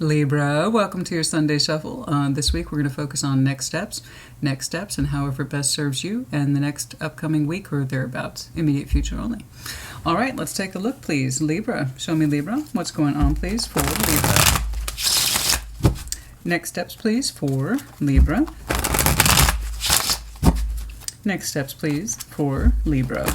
Libra, welcome to your Sunday Shuffle. This week we're going to focus on next steps, and however best serves you, and the next upcoming week or thereabouts, immediate future only. All right, let's take a look, please. Libra, show me Libra. What's going on, please, for Libra? Next steps, please, for Libra. Next steps, please, for Libra.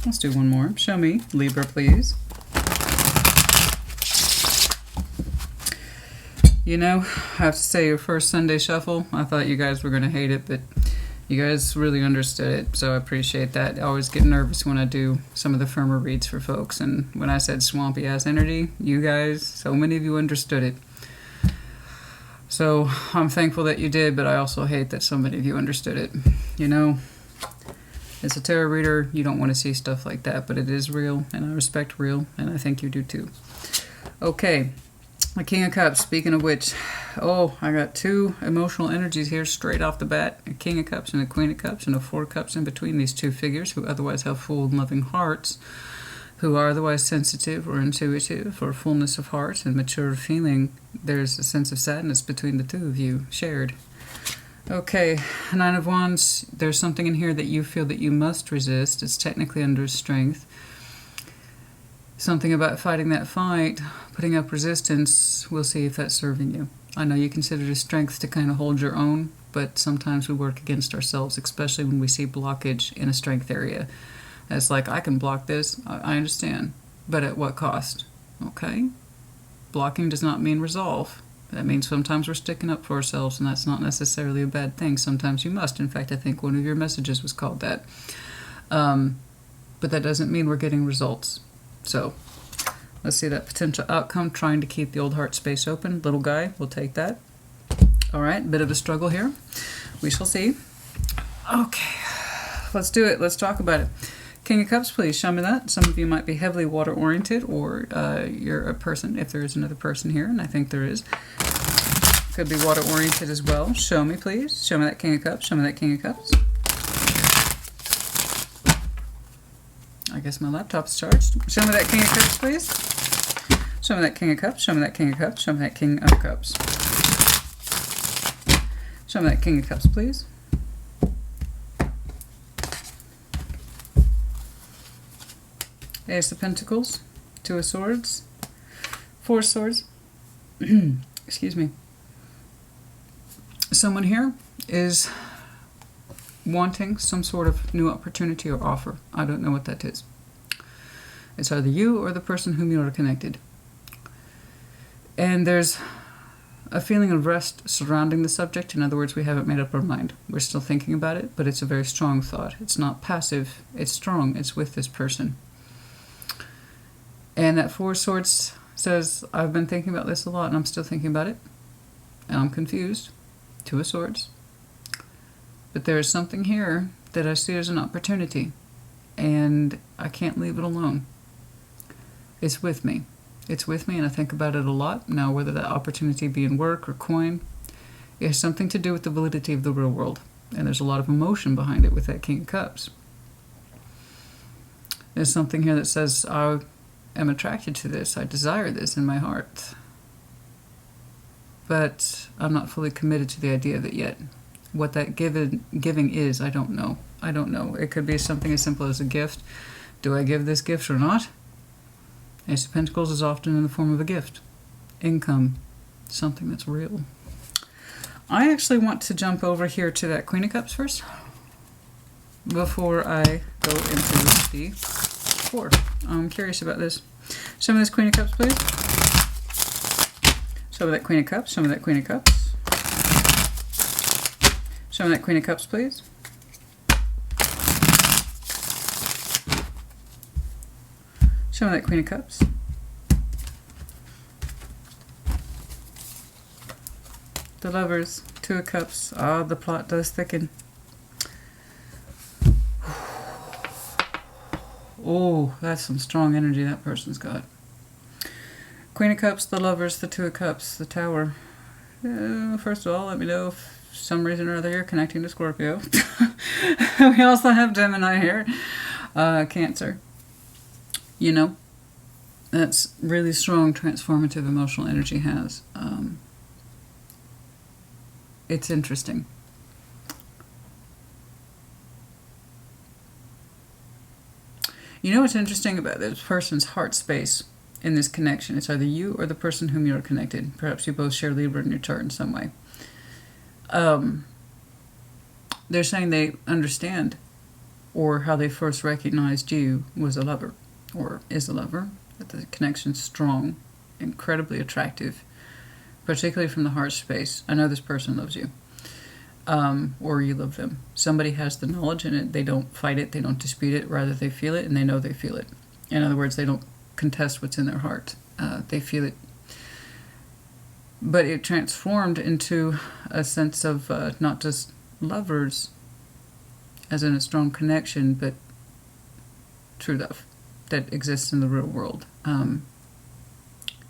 Let's do one more. Show me Libra, please. You know, I have to say, your first Sunday Shuffle, I thought you guys were going to hate it, but you guys really understood it, so I appreciate that. I always get nervous when I do some of the firmer reads for folks, and when I said swampy-ass energy, you guys, so many of you understood it. So I'm thankful that you did, but I also hate that so many of you understood it. You know, as a tarot reader, you don't want to see stuff like that, but it is real, and I respect real, and I think you do too. Okay, the King of Cups, speaking of which, oh, I got two emotional energies here straight off the bat. A King of Cups and a Queen of Cups, and a Four of Cups in between these two figures who otherwise have full and loving hearts, who are otherwise sensitive or intuitive or fullness of heart and mature feeling. There's a sense of sadness between the two of you shared. Okay, Nine of Wands, there's something in here that you feel that you must resist. It's technically under strength. Something about fighting that fight, putting up resistance, we'll see if that's serving you. I know you consider it a strength to kind of hold your own, but sometimes we work against ourselves, especially when we see blockage in a strength area. It's like, I can block this, I understand, but at what cost? Okay? Blocking does not mean resolve. That means sometimes we're sticking up for ourselves, and that's not necessarily a bad thing. Sometimes you must. In fact, I think one of your messages was called that. But that doesn't mean we're getting results. So, let's see that potential outcome, trying to keep the old heart space open. Little guy, we'll take that. All right, bit of a struggle here. We shall see. Okay, let's do it. Let's talk about it. King of Cups, please show me that. Some of you might be heavily water-oriented, or you're a person, if there is another person here, and I think there is. Could be water-oriented as well. Show me, please. Show me that King of Cups. Show me that King of Cups. I guess my laptop's charged. Show me that King of Cups, please. Show me that King of Cups. Show me that King of Cups. Show me that King of Cups. Show me that King of Cups, please. Ace of Pentacles, Two of Swords, Four of Swords. Excuse me. Someone here is wanting some sort of new opportunity or offer. I don't know what that is. It's either you or the person whom you are connected. And there's a feeling of rest surrounding the subject. In other words, we haven't made up our mind. We're still thinking about it, but it's a very strong thought. It's not passive. It's strong. It's with this person. And that Four of Swords says, I've been thinking about this a lot, and I'm still thinking about it. And I'm confused. Two of Swords. But there is something here that I see as an opportunity. And I can't leave it alone. It's with me. It's with me, and I think about it a lot. Now, whether that opportunity be in work or coin, it has something to do with the validity of the real world. And there's a lot of emotion behind it with that King of Cups. There's something here that says, I am attracted to this. I desire this in my heart. But I'm not fully committed to the idea of it yet. What that giving is, I don't know. I don't know. It could be something as simple as a gift. Do I give this gift or not? Ace of Pentacles is often in the form of a gift. Income. Something that's real. I actually want to jump over here to that Queen of Cups first, before I go into the Four. I'm curious about this. Show me this Queen of Cups, please. Show me that Queen of Cups. Show me that Queen of Cups. Show me that Queen of Cups, please. Show me that Queen of Cups. The Lovers, Two of Cups. Ah, the plot does thicken. Oh, that's some strong energy that person's got. Queen of Cups, the Lovers, the Two of Cups, the Tower. First of all, let me know if some reason or other you're connecting to Scorpio. We also have Gemini here. Cancer. You know, that's really strong transformative emotional energy has. It's interesting. You know what's interesting about this person's heart space in this connection? It's either you or the person whom you are connected. Perhaps you both share Libra in your chart in some way. They're saying they understand, or how they first recognized you was a lover, or is a lover, that the connection's strong, incredibly attractive, particularly from the heart space. I know this person loves you, or you love them. Somebody has the knowledge in it. They don't fight it. They don't dispute it. Rather, they feel it, and they know they feel it. In other words, they don't contest what's in their heart. They feel it. But it transformed into a sense of not just lovers, as in a strong connection, but true love that exists in the real world.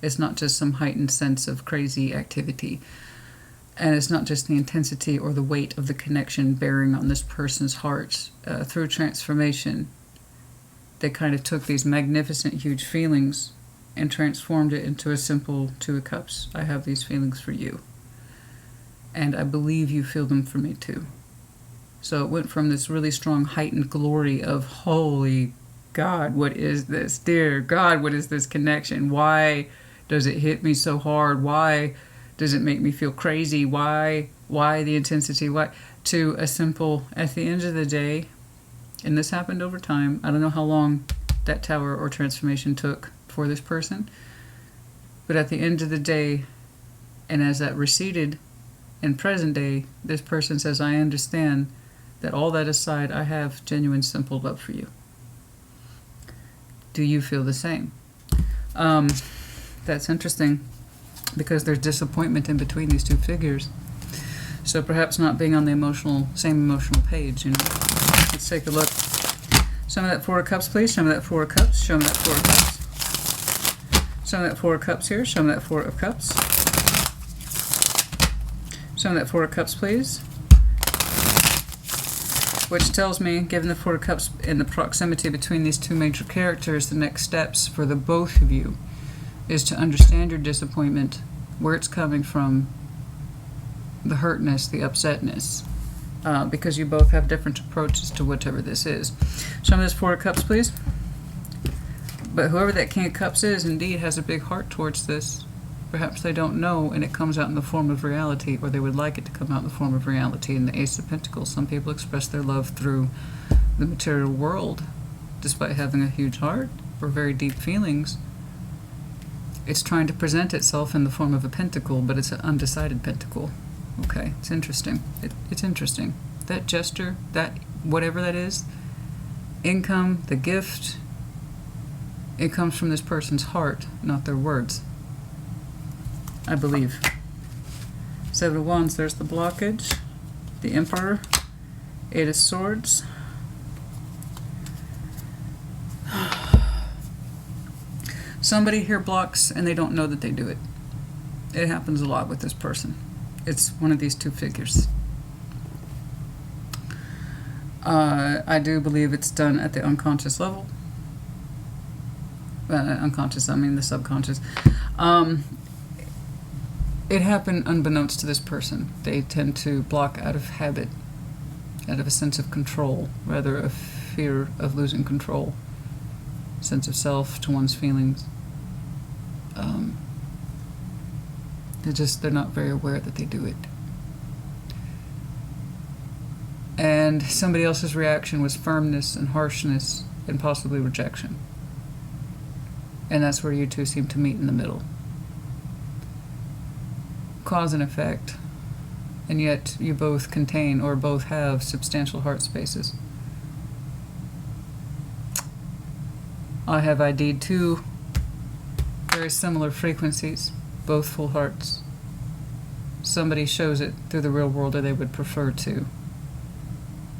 It's not just some heightened sense of crazy activity. And it's not just the intensity or the weight of the connection bearing on this person's heart. Through transformation, they kind of took these magnificent, huge feelings and transformed it into a simple Two of Cups. I have these feelings for you. And I believe you feel them for me too. So it went from this really strong, heightened glory of, holy God, what is this? Dear God, what is this connection? Why does it hit me so hard? Why does it make me feel crazy? Why the intensity? Why? To a simple, at the end of the day, and this happened over time. I don't know how long that tower or transformation took for this person. But at the end of the day, and as that receded in present day, this person says, I understand that all that aside, I have genuine, simple love for you. Do you feel the same? That's interesting, because there's disappointment in between these two figures. So perhaps not being on the same emotional page, you know. Let's take a look. Show me that Four of Cups, please. Show me that Four of Cups. Show me that Four of Cups. Show me that Four of Cups here. Show me that Four of Cups. Show me that Four of Cups, please. Which tells me, given the Four of Cups and the proximity between these two major characters, the next steps for the both of you is to understand your disappointment, where it's coming from, the hurtness, the upsetness, because you both have different approaches to whatever this is. Show me this Four of Cups, please. But whoever that King of Cups is, indeed, has a big heart towards this. Perhaps they don't know, and it comes out in the form of reality, or they would like it to come out in the form of reality. In the Ace of Pentacles, some people express their love through the material world, despite having a huge heart or very deep feelings. It's trying to present itself in the form of a pentacle, but it's an undecided pentacle. Okay, it's interesting. It's interesting. That gesture, that whatever that is, income, the gift, it comes from this person's heart, not their words. I believe. Seven of Wands, there's the blockage, the Emperor, Eight of Swords. Somebody here blocks and they don't know that they do it. It happens a lot with this person. It's one of these two figures. I do believe it's done at the unconscious level. Unconscious, I mean the subconscious. It happened unbeknownst to this person. They tend to block out of habit, out of a sense of control, rather a fear of losing control, sense of self to one's feelings. They're not very aware that they do it. And somebody else's reaction was firmness and harshness and possibly rejection. And that's where you two seem to meet in the middle. Cause and effect. And yet you both contain or both have substantial heart spaces. I have ID'd two very similar frequencies, both full hearts. Somebody shows it through the real world, or they would prefer to.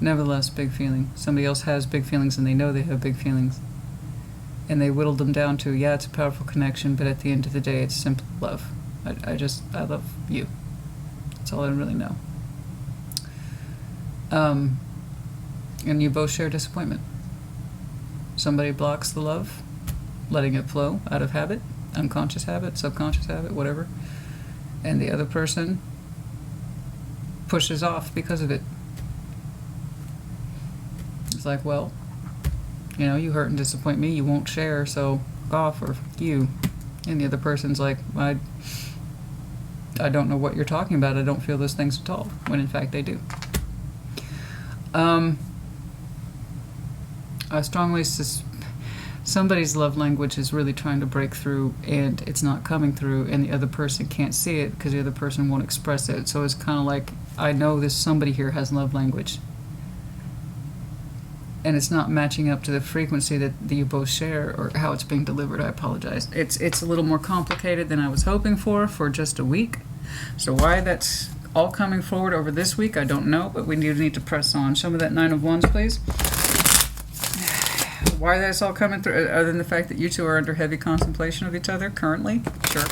Nevertheless, big feeling. Somebody else has big feelings and they know they have big feelings. And they whittled them down to, yeah, it's a powerful connection, but at the end of the day, it's simple love. I love you. That's all I really know. And you both share disappointment. Somebody blocks the love, letting it flow out of habit, unconscious habit, subconscious habit, whatever. And the other person pushes off because of it. It's like, well, you know, you hurt and disappoint me, you won't share, so off, or you. And the other person's like, I don't know what you're talking about, I don't feel those things at all, when in fact they do. I strongly somebody's love language is really trying to break through, and it's not coming through, and the other person can't see it because the other person won't express it. So it's kind of like, I know this somebody here has love language, and it's not matching up to the frequency that you both share, or how it's being delivered. I apologize. It's a little more complicated than I was hoping for just a week. So why that's all coming forward over this week, I don't know, but we do need to press on. Show me that Nine of Wands, please. Why that's all coming through, other than the fact that you two are under heavy contemplation of each other currently? Sure.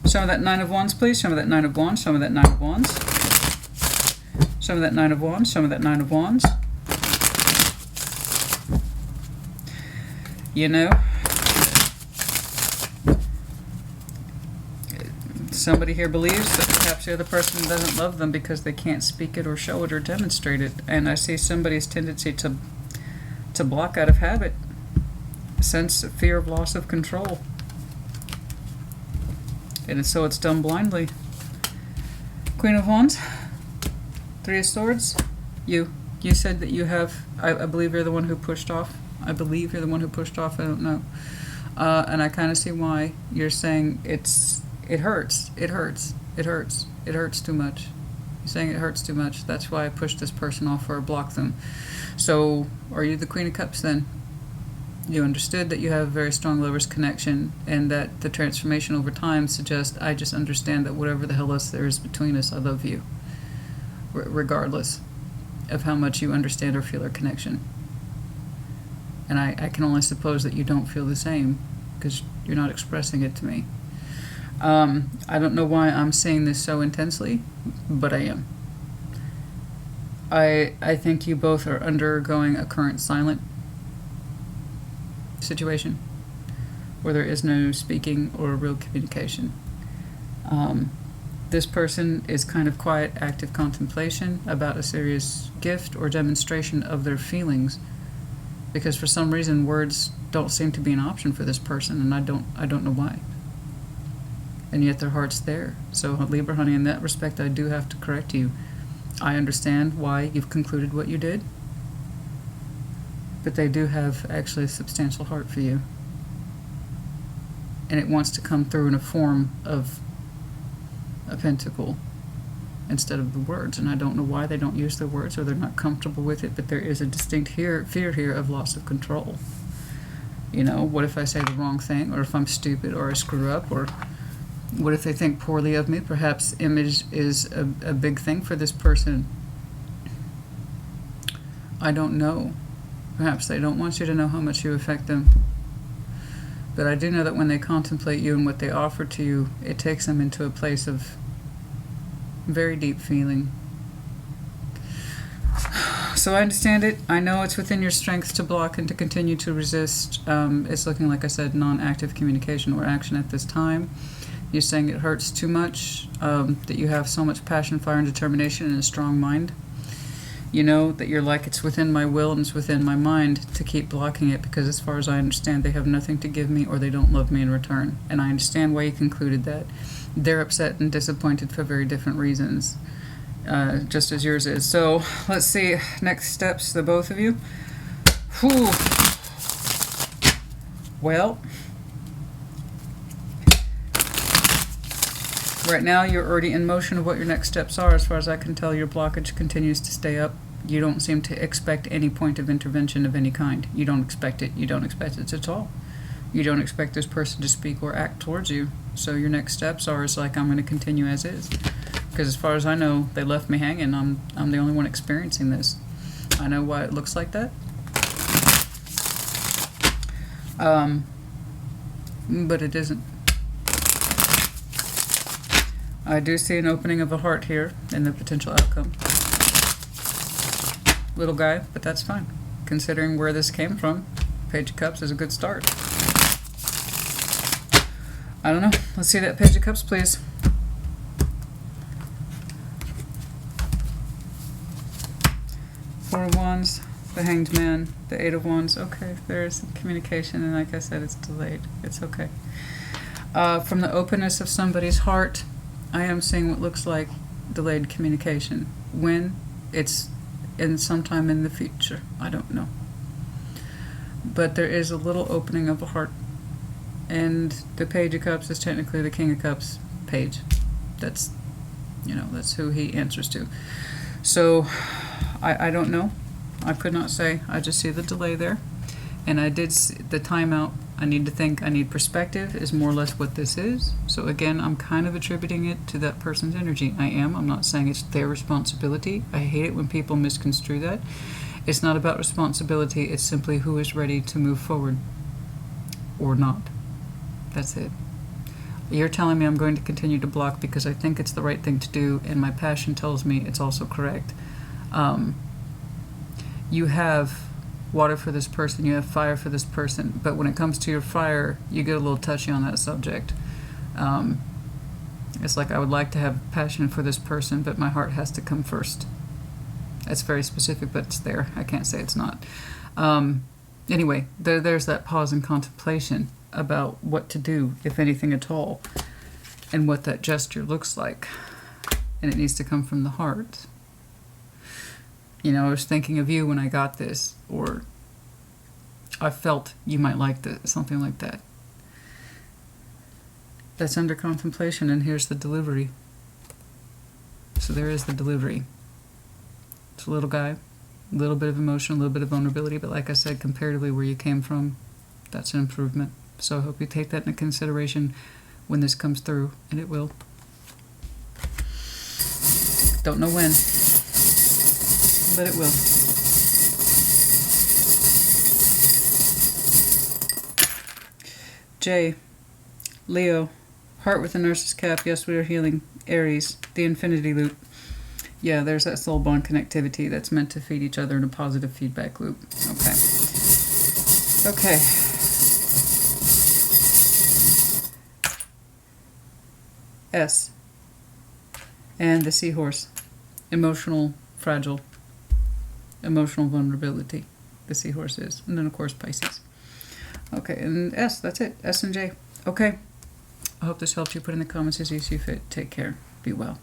Show me that Nine of Wands, please. Show me that Nine of Wands. Show me that Nine of Wands. Show me that Nine of Wands. Show me that Nine of Wands. You know, somebody here believes that perhaps the other person doesn't love them because they can't speak it or show it or demonstrate it. And I see somebody's tendency to block out of habit, sense of fear of loss of control. And so it's done blindly. Queen of Wands, Three of Swords. You said that you have, I believe you're the one who pushed off. I believe you're the one who pushed off, I don't know. And I kind of see why you're saying it hurts too much. You're saying it hurts too much. That's why I pushed this person off or blocked them. So, are you the Queen of Cups then? You understood that you have a very strong lover's connection, and that the transformation over time suggests, I just understand that whatever the hell else there is between us, I love you. Regardless of how much you understand or feel our connection. And I can only suppose that you don't feel the same, because you're not expressing it to me. I don't know why I'm saying this so intensely, but I am. I think you both are undergoing a current silent situation where there is no speaking or real communication. This person is kind of quiet, active contemplation about a serious gift or demonstration of their feelings, because for some reason words don't seem to be an option for this person, and I don't know why. And yet their heart's there. So Libra, honey, in that respect, I do have to correct you. I understand why you've concluded what you did, but they do have actually a substantial heart for you. And it wants to come through in a form of a pentacle instead of the words. And I don't know why they don't use the words, or they're not comfortable with it, but there is a distinct fear here of loss of control. You know, what if I say the wrong thing, or if I'm stupid, or I screw up, or what if they think poorly of me? Perhaps image is a big thing for this person. I don't know. Perhaps they don't want you to know how much you affect them. But I do know that when they contemplate you and what they offer to you, it takes them into a place of very deep feeling. So I understand it. I know it's within your strength to block and to continue to resist. It's looking, like I said, non-active communication or action at this time. You're saying it hurts too much, that you have so much passion, fire, and determination and a strong mind. You know that you're like, it's within my will and it's within my mind to keep blocking it, because as far as I understand, they have nothing to give me, or they don't love me in return. And I understand why you concluded that. They're upset and disappointed for very different reasons, just as yours is. So let's see, next steps, the both of you. Whew. Well, right now, you're already in motion of what your next steps are. As far as I can tell, your blockage continues to stay up. You don't seem to expect any point of intervention of any kind. You don't expect it. You don't expect it at all. You don't expect this person to speak or act towards you. So your next steps are, it's like, I'm going to continue as is. Because as far as I know, they left me hanging. I'm the only one experiencing this. I know why it looks like that. But it isn't. I do see an opening of a heart here in the potential outcome. little guy, but that's fine. Considering where this came from, Page of Cups is a good start. I don't know. Let's see that Page of Cups, please. Four of Wands, the Hanged Man, the Eight of Wands. Okay, there's communication, and like I said, it's delayed. It's okay. From the openness of somebody's heart, I am seeing what looks like delayed communication. When? It's in sometime in the future. I don't know. But there is a little opening of a heart. And the Page of Cups is technically the King of Cups page. That's, you know, that's who he answers to. So, I don't know. I could not say. I just see the delay there. And I did see the timeout. I need to think. I need perspective is more or less what this is. So again, I'm kind of attributing it to that person's energy. I am. I'm not saying it's their responsibility. I hate it when people misconstrue that. It's not about responsibility. It's simply who is ready to move forward or not. That's it. You're telling me I'm going to continue to block because I think it's the right thing to do, and my passion tells me it's also correct. You have water for this person, you have fire for this person, but when it comes to your fire, you get a little touchy on that subject. It's like, I would like to have passion for this person, but my heart has to come first. It's very specific, but it's there. I can't say it's not. Anyway, there's that pause and contemplation about what to do, if anything at all, and what that gesture looks like. And it needs to come from the heart. You know, I was thinking of you when I got this, or I felt you might like this, something like that. That's under contemplation, and here's the delivery. So there is the delivery. It's a little guy, a little bit of emotion, a little bit of vulnerability, but like I said, comparatively where you came from, that's an improvement. So I hope you take that into consideration when this comes through, and it will. Don't know when, but it will. J, Leo, heart with the nurse's cap. Yes, we are healing. Aries, the infinity loop. Yeah, there's that soul bond connectivity that's meant to feed each other in a positive feedback loop. Okay. Okay. S, and the seahorse. Emotional, fragile, emotional vulnerability. The seahorse is. And then, of course, Pisces. Okay, and S, that's it. S and J. Okay. I hope this helped you. Put in the comments as you see fit. Take care. Be well.